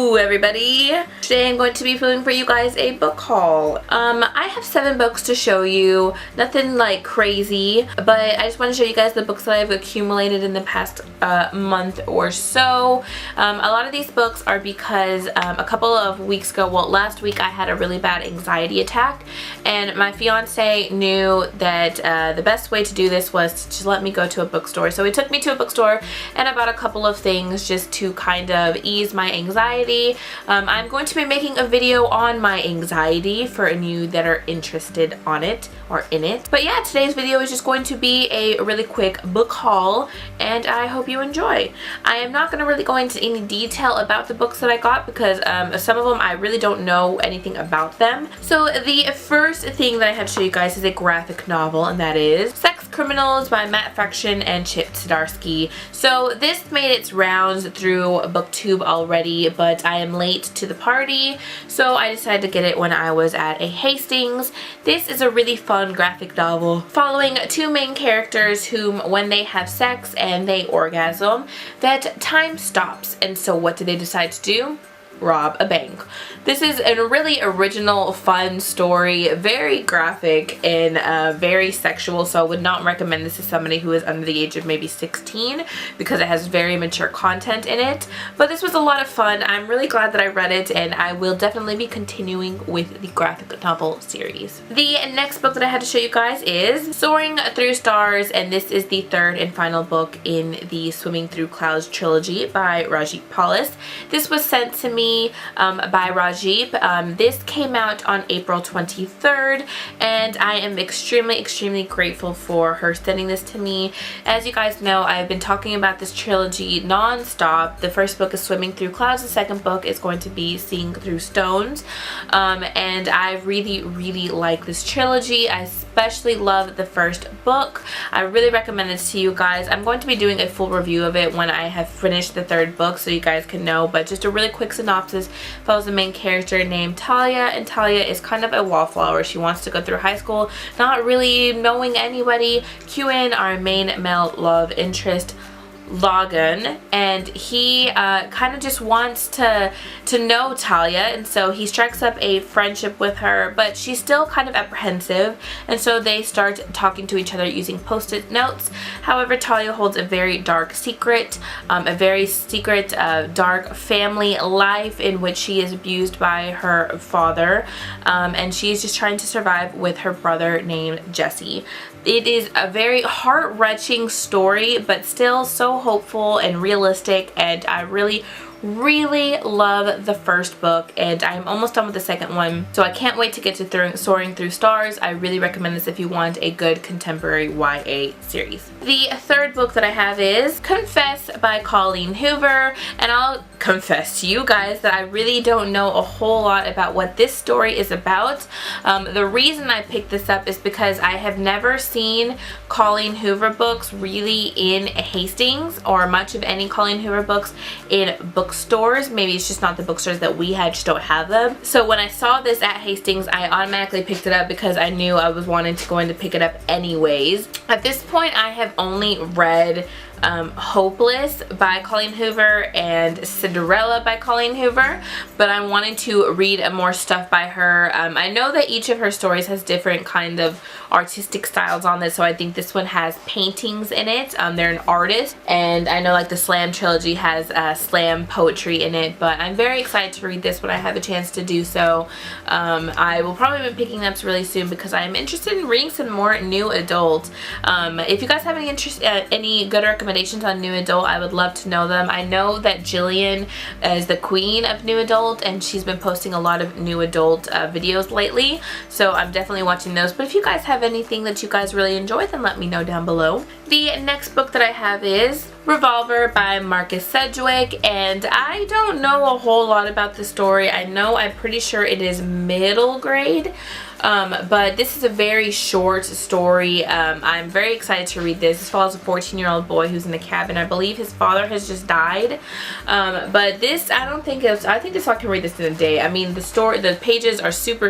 Hello everybody! Today I'm going to be filming for you guys a book haul. I have 7 books to show you. Nothing like crazy, but I just want to show you guys the books that I've accumulated in the past month or so. A lot of these books are because a couple of weeks ago, well last week, I had a really bad anxiety attack, and my fiance knew that the best way to do this was to just let me go to a bookstore. So he took me to a bookstore and I bought a couple of things just to kind of ease my anxiety. I'm going to be making a video on my anxiety for any of you that are interested on it or in it. But yeah, today's video is just going to be a really quick book haul, and I hope you enjoy. I am not going to really go into any detail about the books that I got because some of them I really don't know anything about them. So the first thing that I have to show you guys is a graphic novel, and that is Sex Criminals by Matt Fraction and Chip Zdarsky. So this made its rounds through BookTube already, but I am late to the party, so I decided to get it when I was at a Hastings. This is a really fun graphic novel following 2 main characters whom, when they have sex and they orgasm, that time stops. And so what do they decide to do? Rob a bank. This is a really original, fun story, very graphic and very sexual, so I would not recommend this to somebody who is under the age of maybe 16 because it has very mature content in it. But this was a lot of fun. I'm really glad that I read it, and I will definitely be continuing with the graphic novel series. The next book that I had to show you guys is Soaring Through Stars, and this is the 3rd and final book in the Swimming Through Clouds trilogy by Rajeev Palis. This was sent to me by Rajeev. This came out on April 23rd, and I am extremely grateful for her sending this to me. As you guys know, I've been talking about this trilogy non-stop. The first book is Swimming Through Clouds, the second book is going to be Seeing Through Stones, and I really like this trilogy. I especially love the first book. I really recommend this to you guys. I'm going to be doing a full review of it when I have finished the 3rd book so you guys can know, but just a really quick synopsis. Follows a main character named Talia, and Talia is kind of a wallflower. She wants to go through high school not really knowing anybody. Cue in our main male love interest, Logan, and he kind of just wants to know Talia, and so he strikes up a friendship with her, but she's still kind of apprehensive, and so they start talking to each other using post-it notes. However, Talia holds a very dark secret, dark family life in which she is abused by her father, and she's just trying to survive with her brother named Jesse. It is a very heart-wrenching story, but still so hopeful and realistic, and I really love the first book, and I'm almost done with the second one, so I can't wait to get to Soaring Through Stars. I really recommend this if you want a good contemporary YA series. The 3rd book that I have is Confess by Colleen Hoover, and I'll confess to you guys that I really don't know a whole lot about what this story is about. The reason I picked this up is because I have never seen Colleen Hoover books really in Hastings, or much of any Colleen Hoover books in bookstores. Maybe it's just not the bookstores that we had, just don't have them. So when I saw this at Hastings, I automatically picked it up because I knew I was going to pick it up anyways. At this point, I have only read Hopeless by Colleen Hoover and Cinderella by Colleen Hoover, but I'm wanting to read more stuff by her. I know that each of her stories has different kind of artistic styles on this, so I think this one has paintings in it. They're an artist, and I know like the Slam trilogy has slam poetry in it, but I'm very excited to read this when I have a chance to do so. I will probably be picking up really soon because I am interested in reading some more new adult. If you guys have any good recommendations on new adult, I would love to know them. I know that Jillian is the queen of new adult, and she's been posting a lot of new adult videos lately, so I'm definitely watching those. But if you guys have anything that you guys really enjoy, then let me know down below. The next book that I have is Revolver by Marcus Sedgwick, and I don't know a whole lot about the story. I'm pretty sure it is middle grade. But this is a very short story. I'm very excited to read this. This follows a 14-year-old boy who's in the cabin. I believe his father has just died. But this, I think this I can read this in a day. I mean, the pages are super,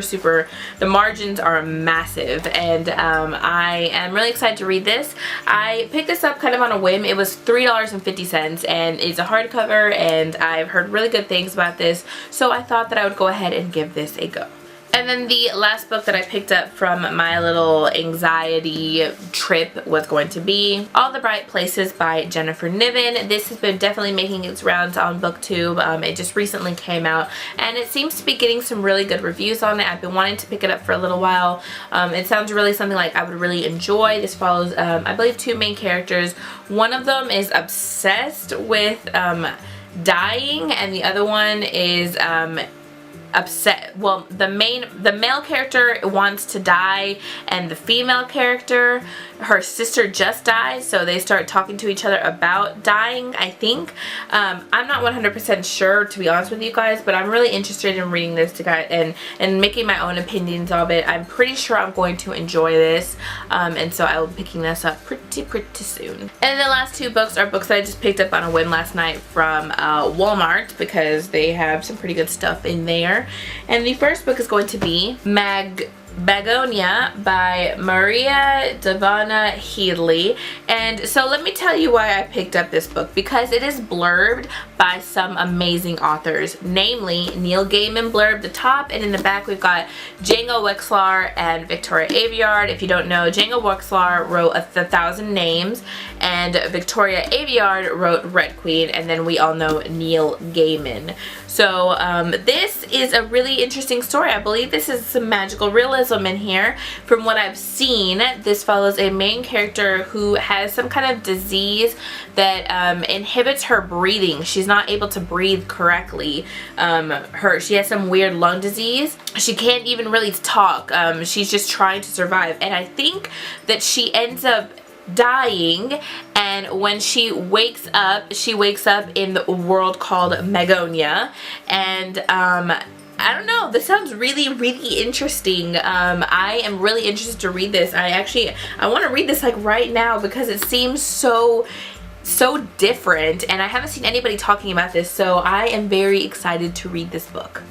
the margins are massive, and I am really excited to read this. I picked this up kind of on a whim. It was $3.50, and it's a hardcover, and I've heard really good things about this, so I thought that I would go ahead and give this a go. And then the last book that I picked up from my little anxiety trip was going to be All the Bright Places by Jennifer Niven. This has been definitely making its rounds on BookTube. It just recently came out, and it seems to be getting some really good reviews on it. I've been wanting to pick it up for a little while. It sounds really something like I would really enjoy. This follows, I believe, two main characters. One of them is obsessed with dying, and the other one is upset. Well, the male character wants to die, and the female character, her sister just died, so they start talking to each other about dying, I think. I'm not 100% sure, to be honest with you guys, but I'm really interested in reading this to guys and making my own opinions of it. I'm pretty sure I'm going to enjoy this, and so I will be picking this up pretty soon. And the last two books are books that I just picked up on a whim last night from Walmart, because they have some pretty good stuff in there. And the first book is going to be Begonia by Maria Devana Headley. And so let me tell you why I picked up this book, because it is blurbed by some amazing authors, namely Neil Gaiman blurbed the top, and in the back we've got Django Wexlar and Victoria Aveyard. If you don't know, Django Wexlar wrote A Thousand Names, and Victoria Aveyard wrote Red Queen, and then we all know Neil Gaiman. So this is a really interesting story. I believe this is some magical realism in here. From what I've seen, this follows a main character who has some kind of disease that inhibits her breathing. She's not able to breathe correctly. She has some weird lung disease. She can't even really talk. She's just trying to survive, and I think that she ends up dying, and when she wakes up in the world called Begonia, and I don't know, this sounds really interesting. I am really interested to read this. I want to read this like right now, because it seems so different, and I haven't seen anybody talking about this, so I am very excited to read this book.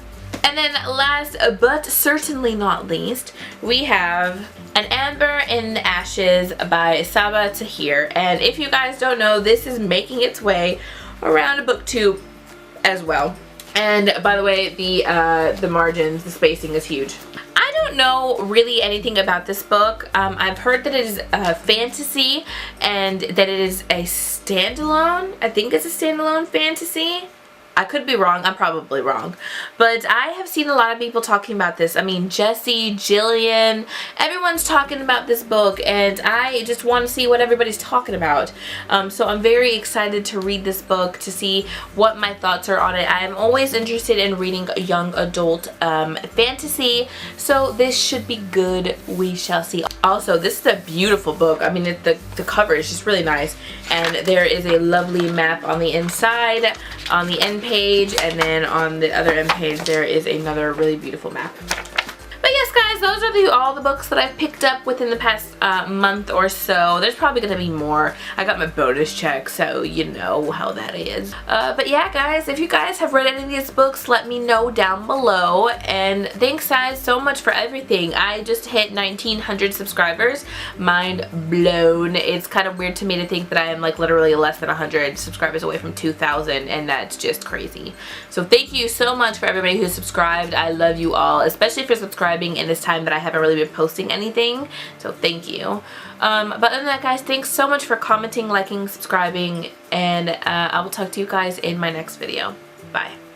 And then last but certainly not least, we have An Amber in the Ashes by Sabaa Tahir. And if you guys don't know, this is making its way around BookTube as well. And by the way, the margins, the spacing is huge. I don't know really anything about this book. I've heard that it is fantasy, and that it is a standalone. I think it's a standalone fantasy. I could be wrong. I'm probably wrong. But I have seen a lot of people talking about this. I mean, Jessie, Jillian, everyone's talking about this book, and I just want to see what everybody's talking about. So I'm very excited to read this book, to see what my thoughts are on it. I am always interested in reading young adult fantasy, so this should be good. We shall see. Also, this is a beautiful book. I mean, the cover is just really nice, and there is a lovely map on the inside, on the end page, and then on the other end page there is another really beautiful map. But yes, guys, those are all the books that I've picked up within the past month or so. There's probably going to be more. I got my bonus check, so you know how that is. But yeah, guys, if you guys have read any of these books, let me know down below. And thanks, guys, so much for everything. I just hit 1,900 subscribers. Mind blown. It's kind of weird to me to think that I am like literally less than 100 subscribers away from 2,000, and that's just crazy. So thank you so much for everybody who's subscribed. I love you all, especially if you're subscribing in this time that I haven't really been posting anything, so thank you. But other than that, guys, thanks so much for commenting, liking, subscribing, and I will talk to you guys in my next video. Bye.